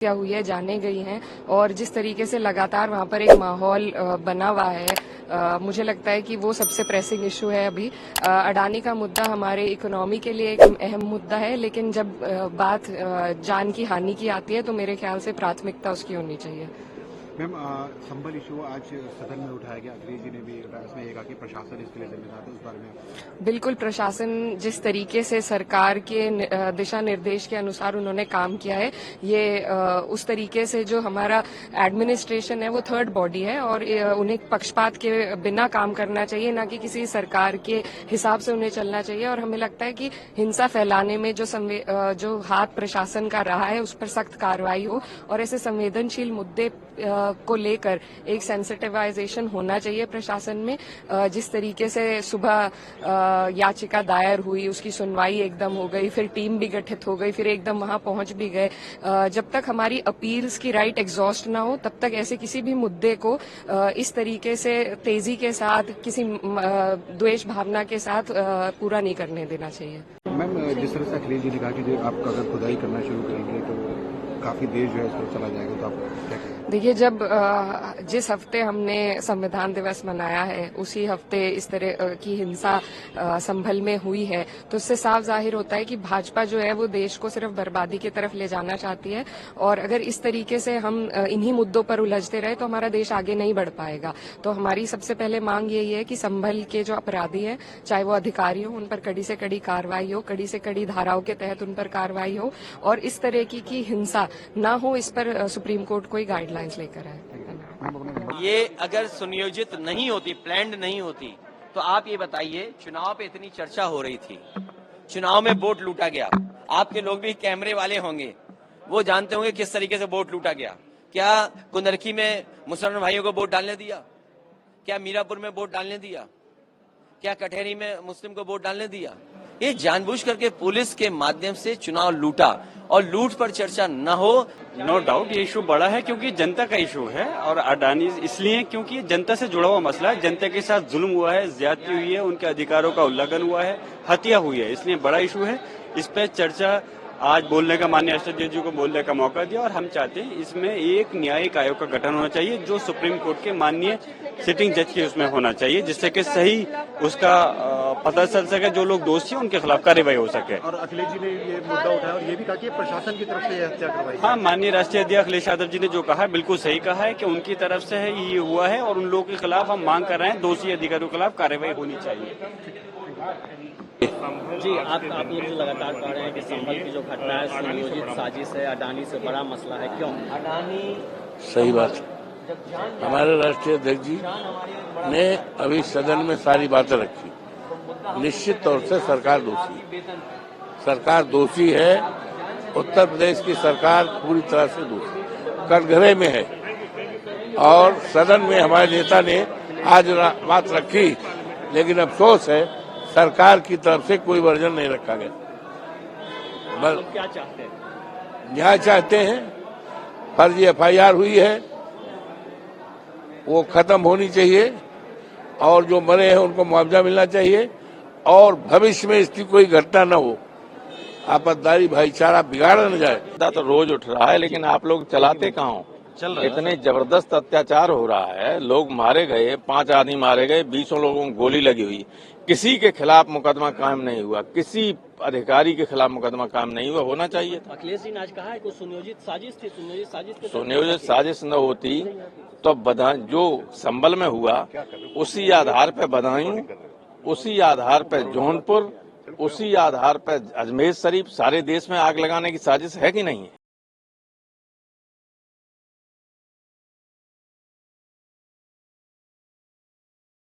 क्या हुई है जाने गई हैं और जिस तरीके से लगातार वहां पर एक माहौल बना हुआ है, मुझे लगता है कि वो सबसे प्रेसिंग इशू है अभी। अडानी का मुद्दा हमारे इकोनॉमी के लिए एक अहम मुद्दा है, लेकिन जब बात जान की हानि की आती है तो मेरे ख्याल से प्राथमिकता उसकी होनी चाहिए। मैम, संभल इशू आज सदन में उठाया गया, अखिलेश जी ने भी इसमें ये कहा कि प्रशासन इसके लिए जिम्मेदार है, उस बारे में? बिल्कुल, प्रशासन जिस तरीके से सरकार के दिशा निर्देश के अनुसार उन्होंने काम किया है, ये उस तरीके से जो हमारा एडमिनिस्ट्रेशन है वो थर्ड बॉडी है और उन्हें पक्षपात के बिना काम करना चाहिए, ना कि किसी सरकार के हिसाब से उन्हें चलना चाहिए। और हमें लगता है कि हिंसा फैलाने में जो हाथ प्रशासन का रहा है उस पर सख्त कार्रवाई हो और ऐसे संवेदनशील मुद्दे को लेकर एक सेंसिटिवाइजेशन होना चाहिए प्रशासन में। जिस तरीके से सुबह याचिका दायर हुई, उसकी सुनवाई एकदम हो गई, फिर टीम भी गठित हो गई, फिर एकदम वहां पहुंच भी गए। जब तक हमारी अपील्स की राइट एग्जॉस्ट ना हो तब तक ऐसे किसी भी मुद्दे को इस तरीके से तेजी के साथ किसी द्वेष भावना के साथ पूरा नहीं करने देना चाहिए। मैम, जिस तरह से अखिलेश जी ने कहा कि आप अगर खुदाई करना शुरू करेंगे तो काफी देश जो है इस पर चला जाएगा, तो आप क्या कहेंगे? देखिए, जब जिस हफ्ते हमने संविधान दिवस मनाया है उसी हफ्ते इस तरह की हिंसा संभल में हुई है, तो इससे साफ जाहिर होता है कि भाजपा जो है वो देश को सिर्फ बर्बादी की तरफ ले जाना चाहती है। और अगर इस तरीके से हम इन्हीं मुद्दों पर उलझते रहे तो हमारा देश आगे नहीं बढ़ पाएगा। तो हमारी सबसे पहले मांग यही है कि संभल के जो अपराधी हैं, चाहे वो अधिकारी हो, उन पर कड़ी से कड़ी कार्रवाई हो, कड़ी से कड़ी धाराओं के तहत उन पर कार्रवाई हो और इस तरह की हिंसा ना हो, इस पर सुप्रीम कोर्ट कोई गाइडलाइंस लेकर आए। ये अगर सुनियोजित नहीं होती, प्लान्ड नहीं होती, तो आप ये बताइए, चुनाव पे इतनी चर्चा हो रही थी, चुनाव में वोट लूटा गया, आपके लोग भी कैमरे वाले होंगे, वो जानते होंगे किस तरीके से वोट लूटा गया। क्या कुंदरखी में मुसलमान भाइयों को वोट डालने दिया? क्या मीरापुर में वोट डालने दिया? क्या कटहरी में मुस्लिम को वोट डालने दिया? ये जानबूझ करके पुलिस के माध्यम से चुनाव लूटा और लूट पर चर्चा न हो। नो डाउट ये इशू बड़ा है क्योंकि जनता का इशू है और अडानी इसलिए क्योंकि ये जनता से जुड़ा हुआ मसला है। जनता के साथ जुल्म हुआ है, ज्यादती हुई है, उनके अधिकारों का उल्लंघन हुआ है, हत्या हुई है, इसलिए बड़ा इशू है। इस पर चर्चा आज बोलने का, माननीय अष्टदीय जी को बोलने का मौका दिया और हम चाहते हैं इसमें एक न्यायिक आयोग का गठन होना चाहिए जो सुप्रीम कोर्ट के माननीय सिटिंग जज के उसमें होना चाहिए, जिससे कि सही उसका पता चल सके, जो लोग दोषी हैं उनके खिलाफ कार्रवाई हो सके। और अखिलेश जी ने ये मुद्दा उठाया और ये भी कहा कि प्रशासन की तरफ से यह हत्या करवाई। हाँ, माननीय राष्ट्रीय अध्यक्ष अखिलेश यादव जी ने जो कहा बिल्कुल सही कहा है कि उनकी तरफ से है ये हुआ है और उन लोगों के खिलाफ हम मांग कर रहे हैं दोषी अधिकारियों के खिलाफ कार्रवाई होनी चाहिए। जी, आप लोग जो लगातार कह रहे हैं कि संभल की जो घटना है सुनियोजित साजिश है, अडानी से बड़ा मसला है, क्यों? अडानी सही बात है। हमारे राष्ट्रीय अध्यक्ष जी ने अभी सदन में सारी बातें रखी। निश्चित तौर से सरकार दोषी है। उत्तर प्रदेश की सरकार पूरी तरह से दोषी कटघरे में है और सदन में हमारे नेता ने आज बात रखी, लेकिन अफसोस है सरकार की तरफ से कोई वर्जन नहीं रखा गया। बस क्या चाहते हैं? न्याय चाहते हैं। फर्जी FIR हुई है वो खत्म होनी चाहिए और जो मरे हैं उनको मुआवजा मिलना चाहिए और भविष्य में इसकी कोई घटना न हो, आपसदारी भाईचारा बिगाड़ा न जाए। तो रोज उठ रहा है, लेकिन आप लोग चलाते कहाँ हो? इतने जबरदस्त अत्याचार हो रहा है, लोग मारे गए, 5 आदमी मारे गए, 20 लोगों को गोली लगी हुई, किसी के खिलाफ मुकदमा कायम नहीं हुआ, किसी अधिकारी के खिलाफ मुकदमा कायम नहीं हुआ। होना चाहिए था। अखिलेश जी ने आज कहा है कि सुनियोजित साजिश थी, सुनियोजित साजिश न होती तो जो संभल में हुआ उसी आधार पर बदायूं, उसी आधार पर जौनपुर, उसी आधार पर अजमेर शरीफ, सारे देश में आग लगाने की साजिश है कि नहीं है?